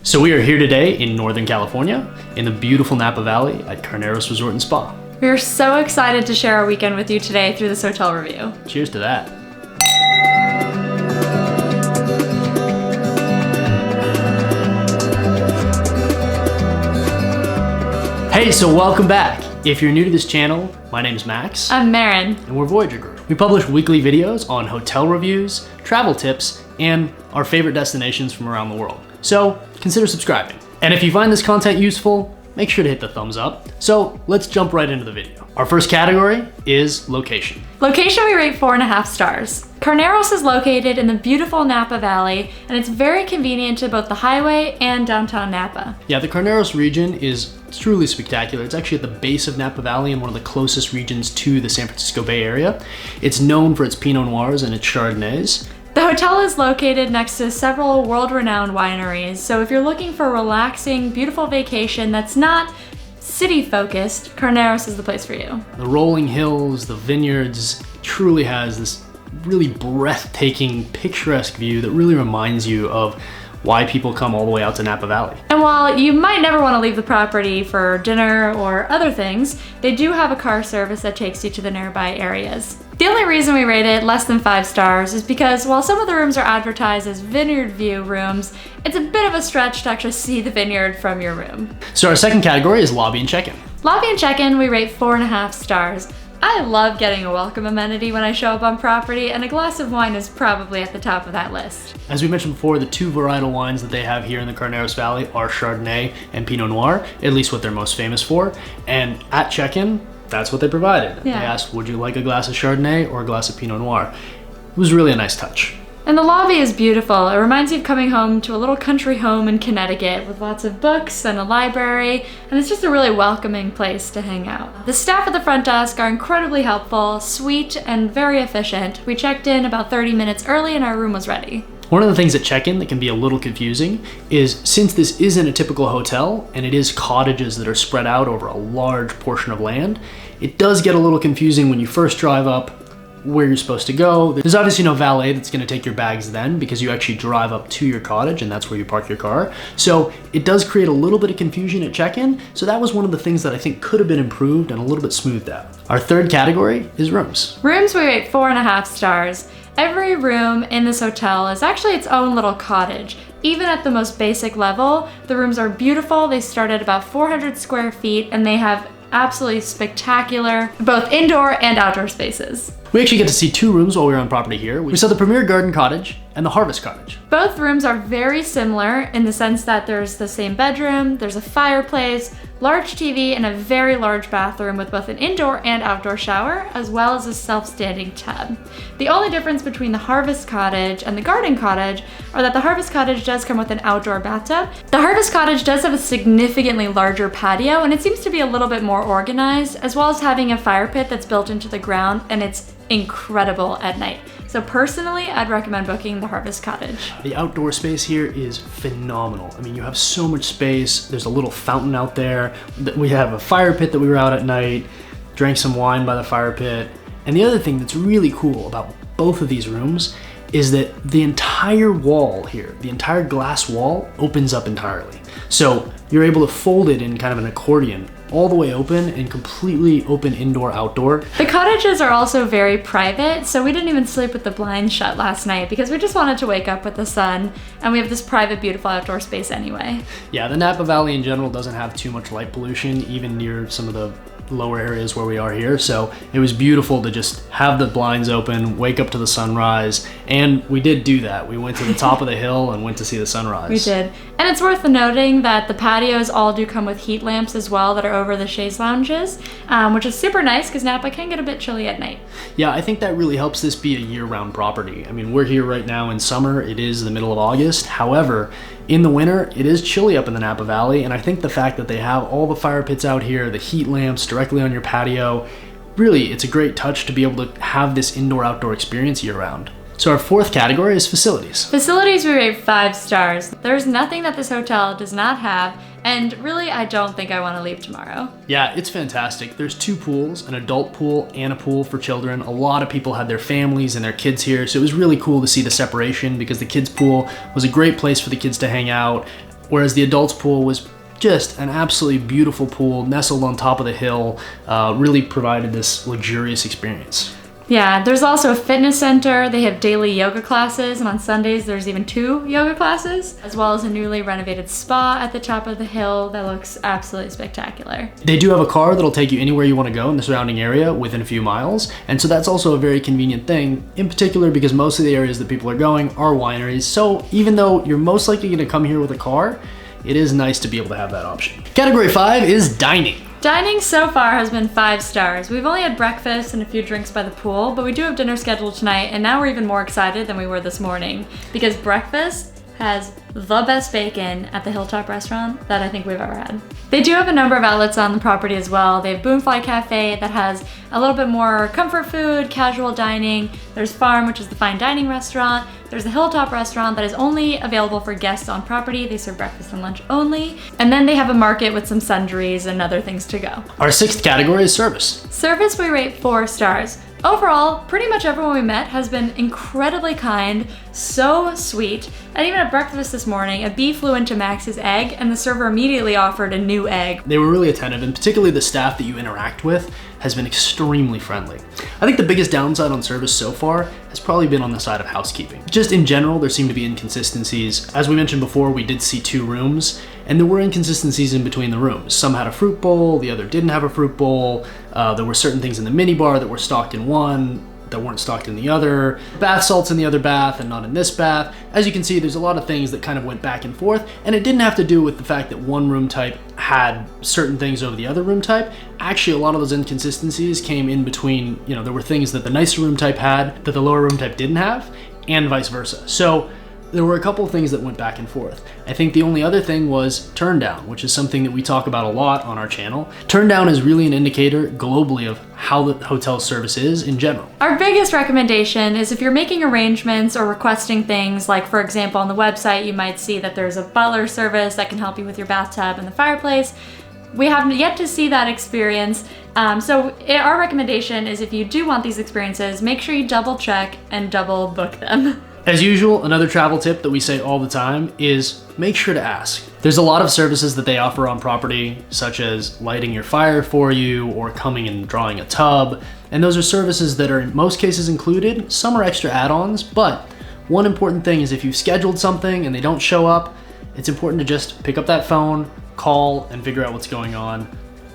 So we are here today in Northern California in the beautiful Napa Valley at Carneros Resort and Spa. We are so excited to share our weekend with you today through this hotel review. Cheers to that. Hey, so welcome back. If you're new to this channel, my name is Max. I'm Marin. And we're Voyager Group. We publish weekly videos on hotel reviews, travel tips, and our favorite destinations from around the world. So consider subscribing. And if you find this content useful, make sure to hit the thumbs up. So let's jump right into the video. Our first category is location. Location we rate 4.5 stars. Carneros is located in the beautiful Napa Valley, and it's very convenient to both the highway and downtown Napa. Yeah, the Carneros region is truly spectacular. It's actually at the base of Napa Valley and one of the closest regions to the San Francisco Bay Area. It's known for its Pinot Noirs and its Chardonnays. The hotel is located next to several world-renowned wineries, so if you're looking for a relaxing, beautiful vacation that's not city-focused, Carneros is the place for you. The rolling hills, the vineyards, truly has this really breathtaking, picturesque view that really reminds you of why people come all the way out to Napa Valley. And while you might never want to leave the property for dinner or other things, they do have a car service that takes you to the nearby areas. The only reason we rate it less than 5 stars is because while some of the rooms are advertised as vineyard view rooms, it's a bit of a stretch to actually see the vineyard from your room. So our second category is lobby and check-in. Lobby and check-in we rate 4.5 stars. I love getting a welcome amenity when I show up on property, and a glass of wine is probably at the top of that list. As we mentioned before, the two varietal wines that they have here in the Carneros Valley are Chardonnay and Pinot Noir, at least what they're most famous for. And at check-in, that's what they provided. Yeah. They asked, would you like a glass of Chardonnay or a glass of Pinot Noir? It was really a nice touch. And the lobby is beautiful. It reminds you of coming home to a little country home in Connecticut with lots of books and a library, and it's just a really welcoming place to hang out. The staff at the front desk are incredibly helpful, sweet, and very efficient. We checked in about 30 minutes early and our room was ready. One of the things at check-in that can be a little confusing is since this isn't a typical hotel and it is cottages that are spread out over a large portion of land, it does get a little confusing when you first drive up where you're supposed to go. There's obviously no valet that's gonna take your bags then because you actually drive up to your cottage and that's where you park your car. So it does create a little bit of confusion at check-in. So that was one of the things that I think could have been improved and a little bit smoothed out. Our third category is rooms. Rooms we rate 4.5 stars. Every room in this hotel is actually its own little cottage. Even at the most basic level, the rooms are beautiful. They start at about 400 square feet and they have absolutely spectacular both indoor and outdoor spaces. We actually get to see 2 rooms while we were on property here. We saw the Premier Garden Cottage and the Harvest Cottage. Both rooms are very similar in the sense that there's the same bedroom, there's a fireplace, large TV, and a very large bathroom with both an indoor and outdoor shower, as well as a self-standing tub. The only difference between the Harvest Cottage and the Garden Cottage are that the Harvest Cottage does come with an outdoor bathtub. The Harvest Cottage does have a significantly larger patio, and it seems to be a little bit more organized, as well as having a fire pit that's built into the ground, and it's incredible at night. So personally, I'd recommend booking the Harvest Cottage. The outdoor space here is phenomenal. I mean, you have so much space. There's a little fountain out there. We have a fire pit that we were out at night, drank some wine by the fire pit. And the other thing that's really cool about both of these rooms is that the entire wall here, the entire glass wall opens up entirely. So you're able to fold it in kind of an accordion all the way open and completely open indoor outdoor. The cottages are also very private, so we didn't even sleep with the blinds shut last night because we just wanted to wake up with the sun, and we have this private, beautiful outdoor space anyway. Yeah, the Napa Valley in general doesn't have too much light pollution, even near some of the lower areas where we are here. So it was beautiful to just have the blinds open, wake up to the sunrise, and we did do that. We went to the top of the hill and went to see the sunrise. We did. And it's worth noting that the patios all do come with heat lamps as well that are over the chaise lounges, which is super nice because Napa can get a bit chilly at night. Yeah, I think that really helps this be a year-round property. I mean, we're here right now in summer. It is the middle of August. However, in the winter, it is chilly up in the Napa Valley, and I think the fact that they have all the fire pits out here, the heat lamps directly on your patio, really, it's a great touch to be able to have this indoor-outdoor experience year-round. So our fourth category is facilities. Facilities we rate 5 stars. There's nothing that this hotel does not have, and really I don't think I want to leave tomorrow. Yeah, it's fantastic. There's 2 pools, an adult pool and a pool for children. A lot of people had their families and their kids here, so it was really cool to see the separation because the kids pool was a great place for the kids to hang out. whereas the adults pool was just an absolutely beautiful pool nestled on top of the hill, really provided this luxurious experience. Yeah, there's also a fitness center. They have daily yoga classes, and on Sundays there's even 2 yoga classes, as well as a newly renovated spa at the top of the hill that looks absolutely spectacular. They do have a car that'll take you anywhere you want to go in the surrounding area within a few miles, and so that's also a very convenient thing, in particular because most of the areas that people are going are wineries, so even though you're most likely going to come here with a car, it is nice to be able to have that option. Category 5 is dining. Dining so far has been 5 stars. We've only had breakfast and a few drinks by the pool, but we do have dinner scheduled tonight, and now we're even more excited than we were this morning because breakfast has the best bacon at the Hilltop restaurant that I think we've ever had. They do have a number of outlets on the property as well. They have Boomfly Cafe that has a little bit more comfort food, casual dining. There's Farm, which is the fine dining restaurant. There's the Hilltop restaurant that is only available for guests on property. They serve breakfast and lunch only. And then they have a market with some sundries and other things to go. Our 6th category is service. Service we rate 4 stars. Overall, pretty much everyone we met has been incredibly kind, so sweet, and even at breakfast this morning, a bee flew into Max's egg and the server immediately offered a new egg. They were really attentive, and particularly the staff that you interact with has been extremely friendly. I think the biggest downside on service so far has probably been on the side of housekeeping. Just in general, there seem to be inconsistencies. As we mentioned before, we did see 2 rooms, and there were inconsistencies in between the rooms. Some had a fruit bowl, the other didn't have a fruit bowl. There were certain things in the minibar that were stocked in one that weren't stocked in the other. Bath salts in the other bath and not in this bath. As you can see, there's a lot of things that kind of went back and forth, and it didn't have to do with the fact that one room type had certain things over the other room type. Actually, a lot of those inconsistencies came in between, there were things that the nicer room type had that the lower room type didn't have, and vice versa. So there were a couple of things that went back and forth. I think the only other thing was turn down, which is something that we talk about a lot on our channel. Turn down is really an indicator globally of how the hotel service is in general. Our biggest recommendation is if you're making arrangements or requesting things, like for example on the website you might see that there's a butler service that can help you with your bathtub and the fireplace. We haven't yet to see that experience. Our recommendation is if you do want these experiences, make sure you double check and double book them. As usual, another travel tip that we say all the time is make sure to ask. There's a lot of services that they offer on property, such as lighting your fire for you or coming and drawing a tub. And those are services that are in most cases included. Some are extra add-ons, but one important thing is if you've scheduled something and they don't show up, it's important to just pick up that phone, call, and figure out what's going on.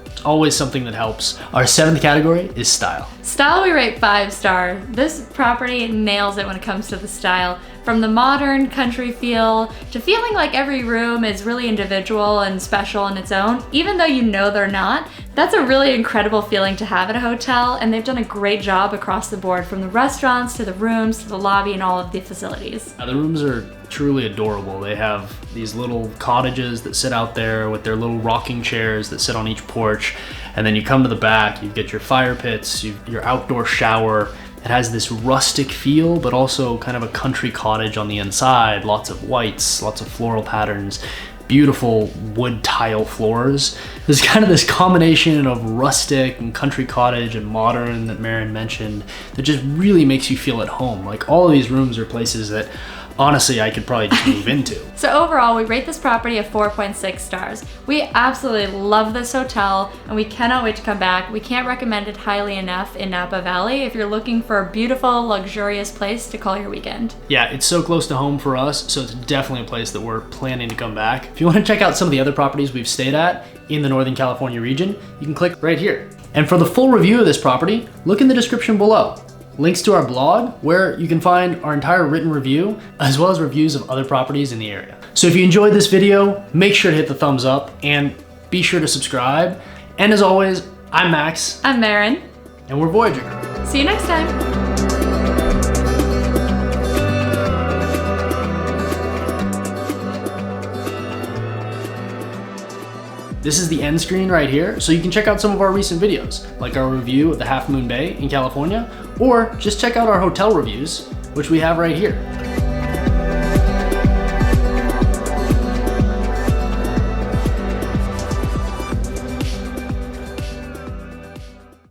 It's always something that helps. Our 7th category is style. Style we rate 5 star. This property nails it when it comes to the style. From the modern country feel to feeling like every room is really individual and special in its own, even though you know they're not. That's a really incredible feeling to have at a hotel, and they've done a great job across the board, from the restaurants to the rooms to the lobby and all of the facilities. The rooms are truly adorable. They have these little cottages that sit out there with their little rocking chairs that sit on each porch, and then you come to the back, you get your fire pits, your outdoor shower. It has this rustic feel, but also kind of a country cottage on the inside. Lots of whites, lots of floral patterns, beautiful wood tile floors. There's kind of this combination of rustic and country cottage and modern that Marin mentioned that just really makes you feel at home. Like, all of these rooms are places that honestly I could probably just move into. So overall, we rate this property a 4.6 stars. We absolutely love this hotel and we cannot wait to come back. We can't recommend it highly enough in Napa Valley if you're looking for a beautiful, luxurious place to call your weekend. Yeah, it's so close to home for us, so it's definitely a place that we're planning to come back. If you want to check out some of the other properties we've stayed at in the Northern California region, you can click right here. And for the full review of this property, look in the description below. Links to our blog, where you can find our entire written review, as well as reviews of other properties in the area. So if you enjoyed this video, make sure to hit the thumbs up and be sure to subscribe. And as always, I'm Max. I'm Marin. And we're Voyager. See you next time. This is the end screen right here, so you can check out some of our recent videos, like our review of the Half Moon Bay in California, or just check out our hotel reviews, which we have right here.